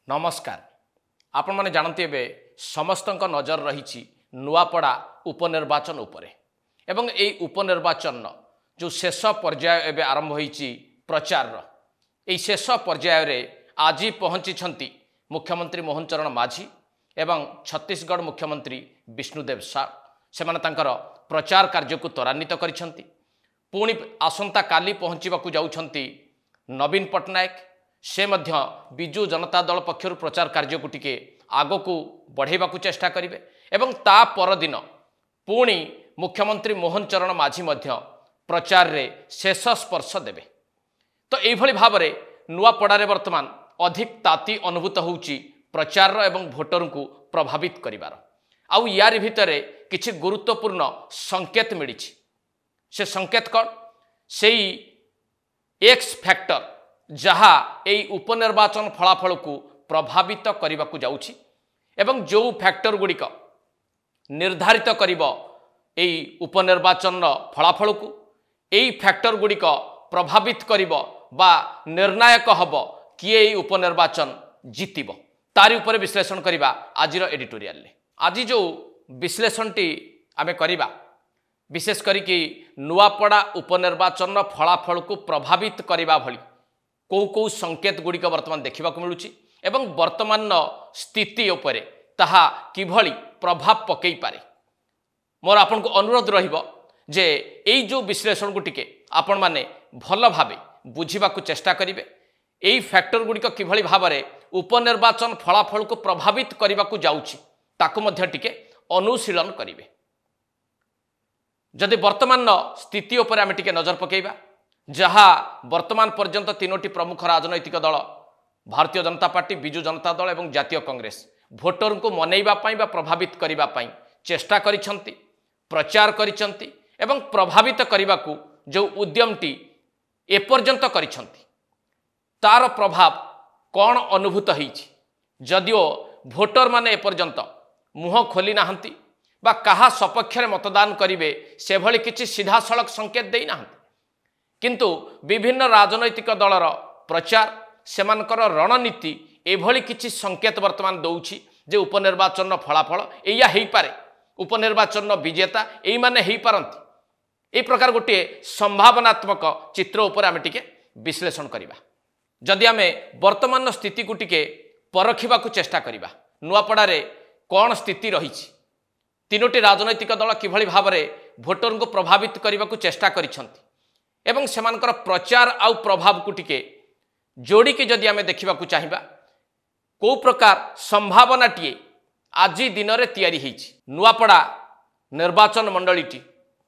नमस्कार आपण माने जानते बे समस्त नजर रही नुआपड़ा उपनिर्वाचन उपरे एवं ए उपनिर्वाचन जो शेष पर्याय एवं आरंभ होईची प्रचार यही शेष पर्याय रे आज पहुंची मुख्यमंत्री मोहन चरण माझी एवं छत्तीसगढ़ मुख्यमंत्री विष्णुदेव साय से प्रचार कार्य को त्वरान्वित करिसेंती। पुणी आसंता काली पहुंचीबाकू जाउछंती नवीन पट्टनायक से मध्य बिजु जनता दल पक्षर प्रचार कार्य को टिके आगो को बढ़ेबाकू चेष्टा करिवे एवं ता परदिन पुणी मुख्यमंत्री मोहन चरण माझी मध्य प्रचार रे शेष स्पर्श देवे। तो एभली भाव में नुआपड़ारे वर्तमान अधिक ताती अनुभूत होउची प्रचार एवं भोटर को प्रभावित करिवार आउ यार भितरे किछि गुरुत्वपूर्ण संकेत मिली। से संकेत कौन से एक्स फैक्टर जहा एई उपनिर्वाचन फलाफल को प्रभावित करने को जाउछि एवं जो फैक्टर गुड़िक निर्धारित करिबो एई उपनिर्वाचन फलाफल को एई फैक्टर गुड़िक प्रभावित करिबो बा निर्णायक हबो किए एई उपनिर्वाचन जीतिबो तारि उपरे विश्लेषण करिबा आजिर एडिटोरियल ले। आज जो विश्लेषण टी आमे करिबा विशेष करिकी नुआपड़ा उपनिर्वाचन फलाफल को प्रभावित करने भली कौ संकेत गुड़िक वर्तमान देखा मिलूँ एवं वर्तमान स्थिति उपरे ताहा किभली प्रभाव पकई पारे। मोर आपन को अनुरोध रहिबो जे एई जो विश्लेषण को टिके आपण माने भल भावे बुझिबा को चेष्टा करिवे। एई फैक्टर गुड़िक किभली भाव में उपनिर्वाचन फलाफल को प्रभावित करने को जाउछि ताकु मध्य टिके अनुशीलन करिवे। जदि वर्तमान स्थिति उपर आम टिके नजर पकेबा जहाँ वर्तमान पर्यंत तीनोटी प्रमुख राजनैतिक दल भारतीय जनता पार्टी बिजु जनता दल और जातीय कांग्रेस भोटर को मनैबा बा प्रभावित करने चेष्टा करिसेंती प्रचार करिसेंती एवं प्रभावित करने को जो उद्यमटी एपर्यंत करिसेंती तार प्रभाव कौन अनुभूत होईछि जदिओ भोटर माने एपर्यंत मुह खोली नाहंती बा कहा सपक्ष मतदान करिवे से भली किछि सीधा सड़क संकेत देई नाहंती किंतु विभिन्न राजनैतिक दलर प्रचार सेमानकर रणनीति एभली किछि संकेत वर्तमान दौछि जे उपनिर्वाचन फलाफल एया हेई पारे उपनिर्वाचन विजेता एई माने हेई पारंती ए प्रकार गोटे संभावनात्मक चित्र उपर आमे टिके विश्लेषण करिबा। जदि आमे वर्तमान स्थिति को टिके परखिबा को चेष्टा करिबा नुआपड़ा रे कौन स्थिति रहिछि तीनोटी राजनैतिक दल किभली भाव में भोटर को प्रभावित करने को चेष्टा करिसेंती एवं सेमानकर प्रचार आउ प्रभाव को टिके जोड़िकी जदि आमे देखा चाहिए कौ प्रकार संभावनाटीए आज दिन में तैयारी होईछि। नुआपड़ा निर्वाचन मंडलीटी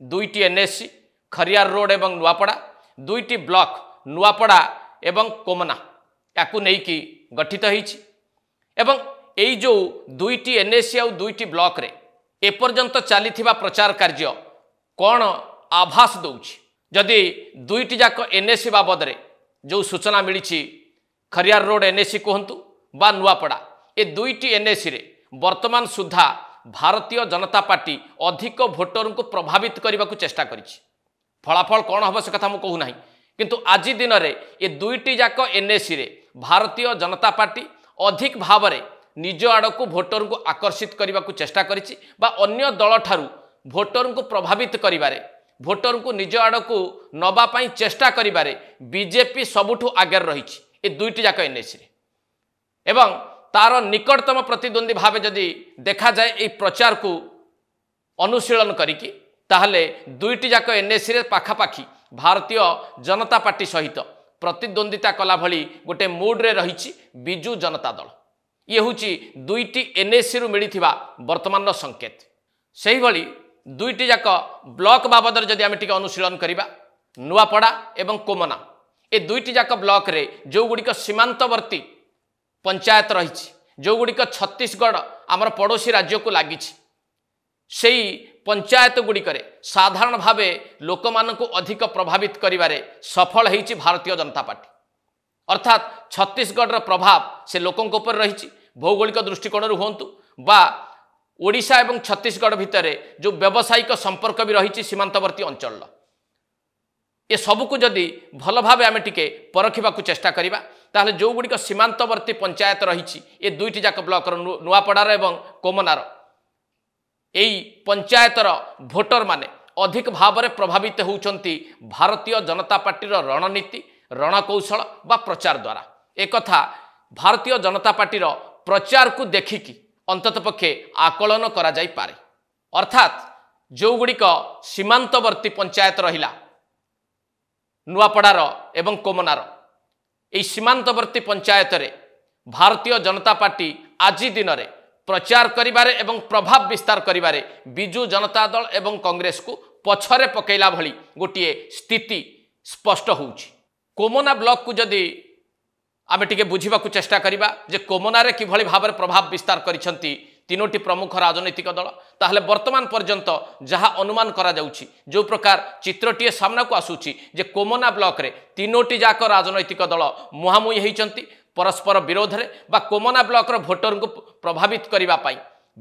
दुईटी एनएससी खरियार रोड एवं नुआपड़ा दुईटी ब्लॉक नुआपड़ा एवं कोमना याकू नेकी गठित होईछि एवं एई जो दुईटी एनएससी आउ दुईटी ब्लॉक रे एपर्यंत चली प्रचार कार्य कौन आभास दौछि जदि दुईटी जाक एनएससी बाबद रे जो सूचना मिली खरियार रोड एनएससी कहतु बा नुआपड़ा ए दुईटी एनएससी रे वर्तमान सुधा भारतीय जनता पार्टी अधिक भोटर को प्रभावित करने को चेष्टा करिछि। फलाफल कौन हम से कथा कहू ना किंतु आज दिन में ए दुईटी जाक एनएससी रे भारतीय जनता पार्टी अधिक भाव में निज आड़ को भोटर को आकर्षित करने को चेष्टा करिछि बा अन्य दल ठारू भोटर को प्रभावित करिबारे भोटर को निज आड़ को नबा पई चेष्टा करिबारे बीजेपी सबुठु आगे रहिछि ए दुईटी जाक एनएससी रे एवं तार निकटतम प्रतिद्वंदी भाव जदि देखा जाए ए प्रचार को अनुशीलन करिकी ताहले दुईटी जाक एनएससी रे पाखापाखी भारतीय जनता पार्टी सहित प्रतिद्वंदिता कला भली गोटे मूड रे रहिछि बिजु जनता दल। ये हूँ दुईटी एनएससी रु मिलिथिबा वर्तमान संकेत से भली दुईटी जाक ब्लॉक बाबद जदि आमे टिके अनुशीलन करिबा नुआपड़ा एवं कोमना ए दुईटी जाक ब्लॉक रे जो गुड़िक सीमांतवर्ती पंचायत रही जो गुड़िक छत्तीसगढ़ आमर पड़ोसी राज्य को लगी से पंचायत गुड़िक साधारण भावे लोक मानकु अधिक प्रभावित करिबारे सफल होईछि भारतीय जनता पार्टी अर्थात छत्तीसगढ़ प्रभाव से लोकों ऊपर रही भौगोलिक दृष्टिकोण हूँ बा ओडिशा एवं छत्तीसगढ़ भितर जो व्यावसायिक संपर्क भी रही सीमांतवर्ती अंचल ए सबको जदि भल भाव आम टिके परखिबा को चेष्टा करिबा ताहले जो गुड़िक सीमांतवर्ती पंचायत रही ए दुईटी जाक ब्लॉक नुआपड़ार एवं कोमनार यही पंचायतर भोटर माने अधिक भाव में प्रभावित होउछंती भारतीय जनता पार्टी रणनीति रणकौशल बा प्रचार द्वारा एक कथा भारतीय जनता पार्टी प्रचार को देखिकी अंतत पक्षे आकलन करा जाई पारे। अर्थात जो गुड़िक सीमांतवर्ती पंचायत रहिला नुआपड़ार एवं कोमनार यही सीमांतवर्ती पंचायत रे भारतीय जनता पार्टी आज दिन में प्रचार करिबारे एवं प्रभाव विस्तार करिबारे बिजु जनता दल एवं कांग्रेस को पछरे पकेला भली गोटे स्थिति स्पष्ट होउछि। कोमना ब्लॉक को जदि आमे टिके बुझिबा को चेष्टा करिबा जे कोमनारे किभली भाव प्रभाव विस्तार करिसंती तीनोटी प्रमुख राजनैतिक दल ताहले वर्तमान पर्यंत जहाँ अनुमान करा जाउछि जो प्रकार चित्रटीए सामना को आसुछि जे कोमना ब्लॉक रे तीनोटी जाक राजनैतिक दल मुहामुही होइचंती परस्पर विरोध रे बा कोमना ब्लॉक रो भोटर को प्रभावित करिबा पाई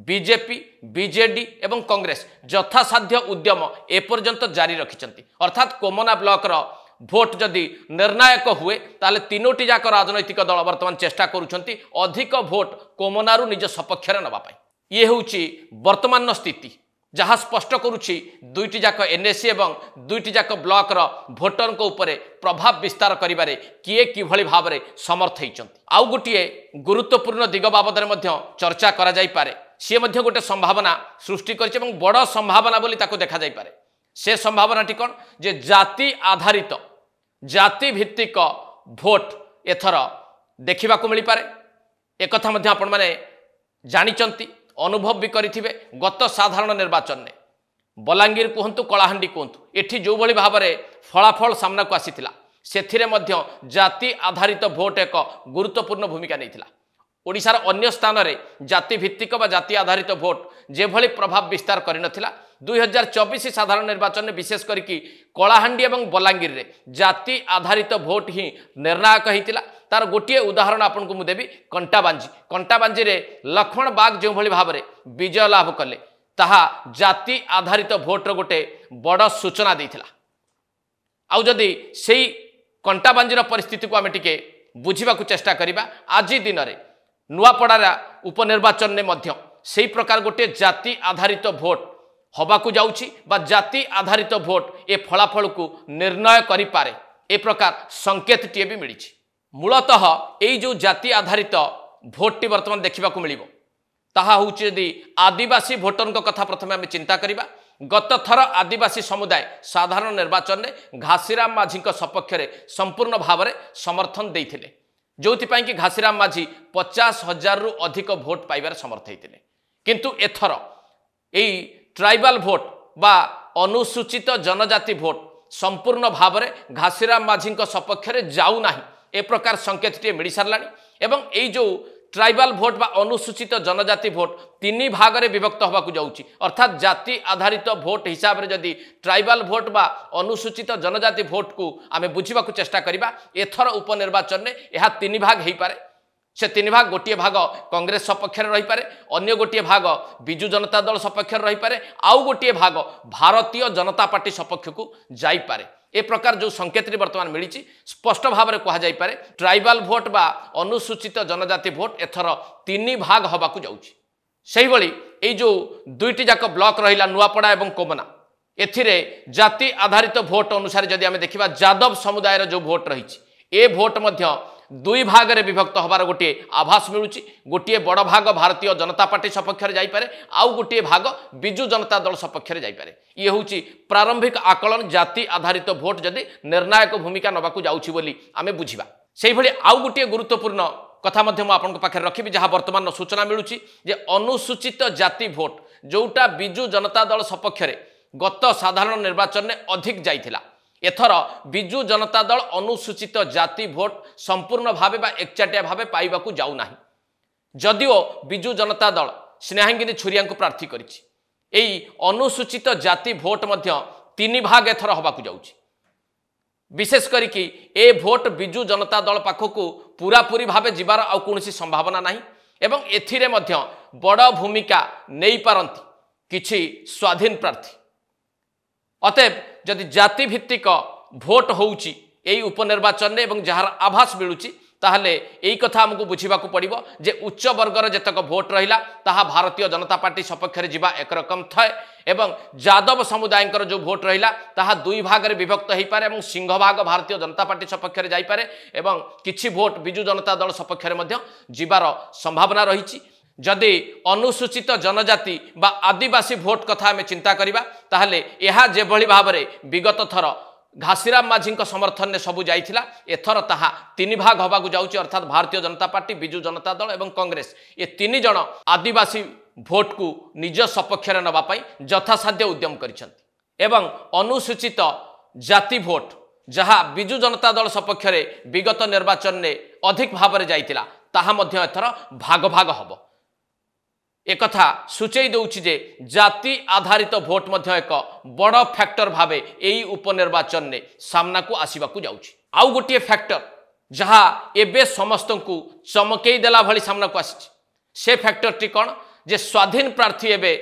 बीजेपी बीजेडी एवं कांग्रेस यथासाध्य उद्यम एपर्यंत जारी रखिचंती। अर्थात कोमना ब्लॉक रो भोट जदि निर्णायक हुए ताले तीनोटी जाक राजनैतिक दल वर्तमान चेष्टा करुछंती अधिक भोट कोमनारू निज सपक्ष रे नबा पाई। ये होउची वर्तमान स्थिति जहाँ स्पष्ट करुछि दुईटी जाक एनएससी एवं दुईटी जाक ब्लॉक रो भोटर को ऊपर प्रभाव विस्तार करिबारे किए किभली भाव में समर्थ होइचंती। आउ गोटे गुरुत्वपूर्ण दिग बाबद में मध्य चर्चा करा जाई पारे सी मध्य गोटे संभावना सृष्टि करिछि एवं बड़ संभावना बोली ताको देखा जाई पारे। से संभावनाटी कौन जे जाति आधारित जाति भित्तिक भोट एथर देखा मिल पारे। एक कथा मध्य आपण माने जानिचंती अनुभव भी करिथिबे गत साधारण निर्वाचन में बलांगीर कहतु कलाहांडी कहतु एठी जो भली भाव में फलाफल सामना को आसीथिला सेथिरे मध्य जाति आधारित भोट एक गुरुत्वपूर्ण भूमिका नैथिला। ओडिशार अन्य स्थान में जाति भित्तिक बा जाति आधारित भोट जेभली प्रभाव विस्तार करिनथिला 2024 साधारण निर्वाचन में विशेष करके कलाहांडी एवं बलांगीर रे जाति आधारित भोट ही निर्णायक होइतिला। तार गोटे उदाहरण आपन को मुदेबी कंटाबांजी रे लक्ष्मण बाग जो भली भाव में विजय लाभ कले ताहा जाति आधारित भोट रो गोटे बड़ सूचना देइथिला। आउ जदि सेई कंटाबांजीर परिस्थिति को आमे टिके बुझिबा को चेष्टा करिबा आज दिन में नुआपड़ा उपनिर्वाचन में मध्य सेई प्रकार गोटे जाति आधारित भोट हवाकू जाउछि बा जाति आधारित भोट ए फलाफल को निर्णय करि पारे ए प्रकार संकेत टीए भी मिली। मूलतः यही जो जाति आधारित भोट वर्तमान देखा मिलिबो ताहा होउछि यदि आदिवासी भोटर कथा प्रथम आम चिंता करिबा। गत थर आदिवासी समुदाय साधारण निर्वाचन में घासीराम माझी सपक्ष में संपूर्ण भाव में समर्थन देइथिले जोथिपाई कि घासीराम माझी 50,000 रु अधिक भोट पाइबार समर्थ होइथिले। किंतु एथर यही ट्राइबल भोट बा अनुसूचित जनजाति भोट संपूर्ण भाव में घासीराम माझी सपक्ष में जाऊ नाही ए प्रकार संकेत टी मिल सारा एवं यही जो ट्राइबल भोट बा अनुसूचित जनजाति भोट तीन भाग में विभक्त होगा जाउछि। अर्थात जाति आधारित भोट हिसाब से जदि ट्राइबल भोट बा अनुसूचित जनजाति भोट को आमे बुझिबा को चेष्टा करिबा एथर उपनिर्वाचन में यह तीन भाग हो पारे। से तीन भाग गोटे भाग कांग्रेस सपक्ष रही पारे अन्य गोटे भाग बिजु जनता दल सपक्ष रही पारे आउ गोटे भाग भारतीय जनता पार्टी सपक्ष को जाई पारे। ए प्रकार जो संकेत वर्तमान मिली स्पष्ट भाव में कह जाई पारे ट्राइबल भोट बा अनुसूचित जनजाति भोट एथर तीन भाग होबाकू जाउछि। सेही भली ए जो दुईटी जाक ब्लॉक रहिला नुआपड़ा एवं कोमना एथिरे जाति आधारित भोट अनुसार जदि आमे देखिबा यादव समुदायर जो भोट रही ए भोट मध्य दुई भाग में विभक्त होबार गोटे आभास मिलूची। गोटे बड़ भाग भारतीय जनता पार्टी सपक्ष में जाइपारे आउ गोटे भाग बिजु जनता दल सपक्ष में जाइपारे। ये होची प्रारंभिक आकलन जाति आधारित भोट जदि निर्णायक भूमिका नबाकू जाउछि बोली आमे बुझिबा। सेही भली आउ गोटे गुरुत्वपूर्ण कथा मध्य आपन पाखे रखिबी जहाँ वर्तमान सूचना मिलूची जे अनुसूचित जाति भोट जोटा बिजु जनता दल सपक्ष में गत साधारण निर्वाचन में अधिक जाइथिला एथर बिजु जनता दल अनुसूचित जाति भोट संपूर्ण भावे बा एकचाटिया भावे पाइबाकू जाऊ नाही। जदिओ बिजु जनता दल स्नेहांगिनी छुरिया को प्रार्थी करिछि एई अनुसूचित जाति भोट मध्य तीन भाग एथर होबाकू जाउछि। विशेष करिकि ए भोट बिजु जनता दल पाखकू पूरा पूरी भावे जिबार आउ कोनोसी संभावना नाही एवं एथिरे मध्य बड़ भूमिका नेई पारंती किछि स्वाधीन प्रार्थी। अतएव जदि जाति भित्तिक भोट होउची एई उपनिर्वाचन एवं जहार आभास मिलूची ताहले एई कथा हमको बुझिबाकू पड़िबो जे उच्च वर्गर जेतक भोट रहिला ताहा भारतीय जनता पार्टी सपक्षरे जिबा एक रकम थय एवं यादव समुदायकर जो भोट रहिला ताहा दुई भाग रे विभक्त हेई पारे एवं सिंहभाग भारतीय जनता पार्टी सपक्षरे जाई पारे एवं किछि भोट बिजु जनता दल सपक्षरे मध्य जिबार संभावना रहिछि। जदि अनुसूचित जनजाति बा आदिवासी भोट कथा आम चिंता करिबा ताहले एहा जेभଳି भाबरे विगत थर घासीराम माझी समर्थन ने सबू जाइथिला एथर ताहा तीन भाग होबाकू जाउची अर्थात भारतीय जनता पार्टी बिजु जनता दल एवं कांग्रेस ये तीन जन आदिवासी भोट को निज सपक्ष नवा यथासाध्य उद्यम करिसेंति एवं अनुसूचित जाति भोट जहा बिजु जनता दल सपक्ष विगत निर्वाचन ने अधिक भाव में जाइथिला ताहा मध्य एथर भाग भाग हबो। एक कथा सूचई दउछि जे जाति आधारित भोट मध्य एक बड़ फैक्टर भावे एई उपनिर्वाचन ने सामना को आसीबाकू जाउछि। आउ गोटे फैक्टर जहा एबे समस्त को चमकई देला भली सामना को आसी से फैक्टर टी कोन जे स्वाधीन प्रार्थी एबे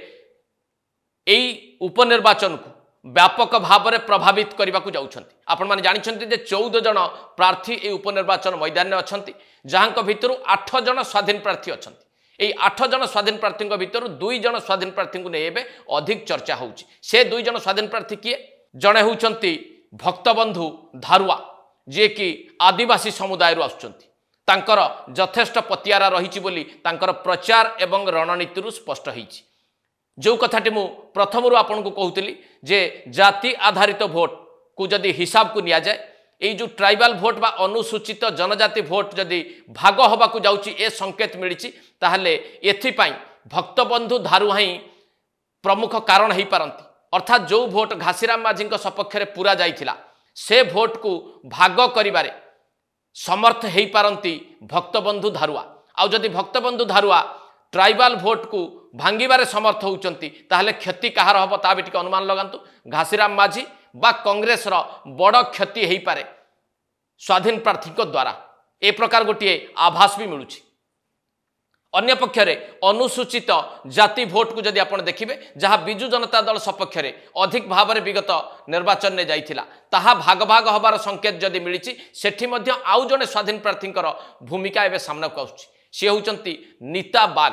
एई उपनिर्वाचन को व्यापक भाव में प्रभावित करने को जाउछंती। आपण माने जानिछंती जे 14 जन प्रार्थी ए उपनिर्वाचन मैदान में अछंती जहां भितर 8 जन स्वाधीन प्रार्थी अछंती। एई 8 जन स्वाधीन प्रार्थी भितर 2 जन स्वाधीन प्रार्थी को नहीं अधिक चर्चा होउछि। से 2 जन स्वाधीन प्रार्थी किए जड़े होउछंती भक्तबंधु धारुआ जे कि आदिवासी समुदाय आसुछंती तांकर यथेष्ट पतियारा रहिछि बोली तांकर प्रचार एवं रणनीति स्पष्ट होइछि। जो कथाटी मु प्रथम आपन को कहूतली जे जाति आधारित भोट को जदि हिसाब को निया जाए एई जो ट्राइबल भोट बा अनुसूचित जनजाति भोट जदि भाग होबाकू जाउछि ए संकेत मिलिछि ताहले एथिपाई भक्तबंधु धारुआ ही प्रमुख कारण हेई पारंती। अर्थात जो भोट घासीराम माझी सपक्ष रे पूरा जाइथिला से भोट को भाग करिबारे समर्थ हेई पारंती भक्तबंधु धारुआ। आउ जदि भक्तबंधु धारुआ ट्राइबल भोट को भांगिबारे समर्थ होउचंती ताहले क्षति कहार हबो ता भी टिके अनुमान लगांतु। घासीराम माझी बा कांग्रेस रो बड़ क्षति हेई पारे स्वाधीन प्रार्थी द्वारा ए प्रकार गोटे आभास भी मिलुछि। अन्य पक्षरे अनुसूचित जाति भोट को जदि आपण देखिबे जहाँ बिजु जनता दल सपक्ष अधिक भाव में विगत निर्वाचन ने जाइथिला ताहा भाग भाग हबार संकेत जदि मिलिछि सेठी मध्य आउ जने स्वाधीन प्रार्थींकर भूमिका एबे सामना को आउछि। से होउचंती नीता बाग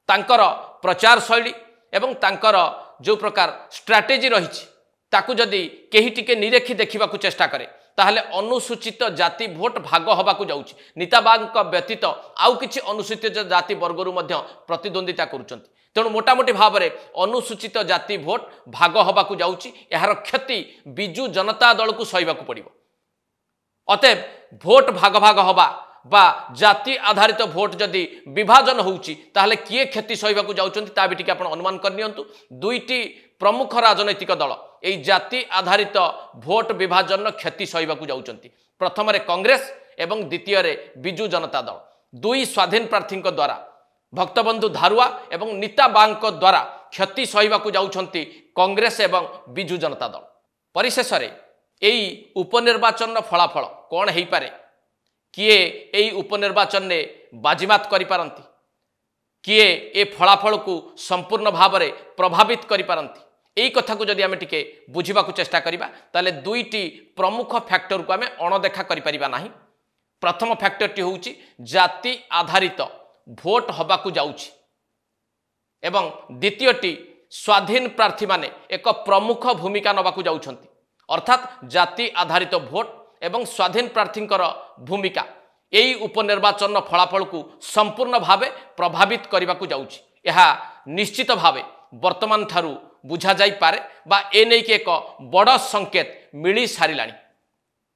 तांकर प्रचार शैली एवं तांकर जो प्रकार स्ट्राटेजी रहिछि ताकू जदि केही टिके निरेखी देखिबाकू चेष्टा करे ताहले अनुसूचित जाति भोट भाग होबाकू जाउछि। नीता बाग व्यतीत आउ किछि अनुसूचित जाति वर्गरु मध्य प्रतिद्वंदिता करुचंती तेणु मोटामोटी भाव में अनुसूचित जाति भोट भाग होबाकू जाउछि। एहार क्षति बिजु जनता दल को सहिबाकू पड़िबो। अतएव भोट भाग भाग होबा बा जाति आधारित भोट जदि विभाजन होउछि ताहले किए क्षति सहिबाकू जाउचंती ता भी टिके आपण अनुमान करनियंतु। दुईटी प्रमुख राजनैतिक दल एई जाति आधारित भोट विभाजन क्षति सहिबाकू जाउचंती। प्रथम रे कांग्रेस एवं द्वितीय रे बिजु जनता दल दुई स्वाधीन प्रार्थी द्वारा भक्तबंधु धारुआ एवं नीता बांग द्वारा क्षति सहिबाकू जाउचंती कांग्रेस एवं बिजु जनता दल। परिशेष रे एई उपनिर्वाचन फलाफल कौन हेई पारे किए एई उपनिर्वाचन ने बाजीमात करि पारंती किए ए फलाफल को संपूर्ण भाव में प्रभावित करि पारंती एई कथा को जदि आमे टिके बुझिबाकू चेष्टा करिबा ताले दुईटी प्रमुख फैक्टर को आमे अणदेखा करि परिबा नाही। प्रथम फैक्टर टी होउची जाति आधारित भोट हबाकू जाउची एवं द्वितीयटी स्वाधीन प्रार्थी माने एक प्रमुख भूमिका नबाकू जाउछंती अर्थात जाति आधारित भोट एवं स्वाधीन प्रार्थींकर भूमिका एई उपनिर्वाचन फलाफल को संपूर्ण भावे प्रभावित करने जाउछि। यह निश्चित भावे वर्तमान ठारू बुझा जाई पारे बा ए नै के एक बड़ संकेत मिली सारिलानी।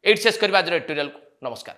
एट शेष करबा एडिटोरियल को नमस्कार।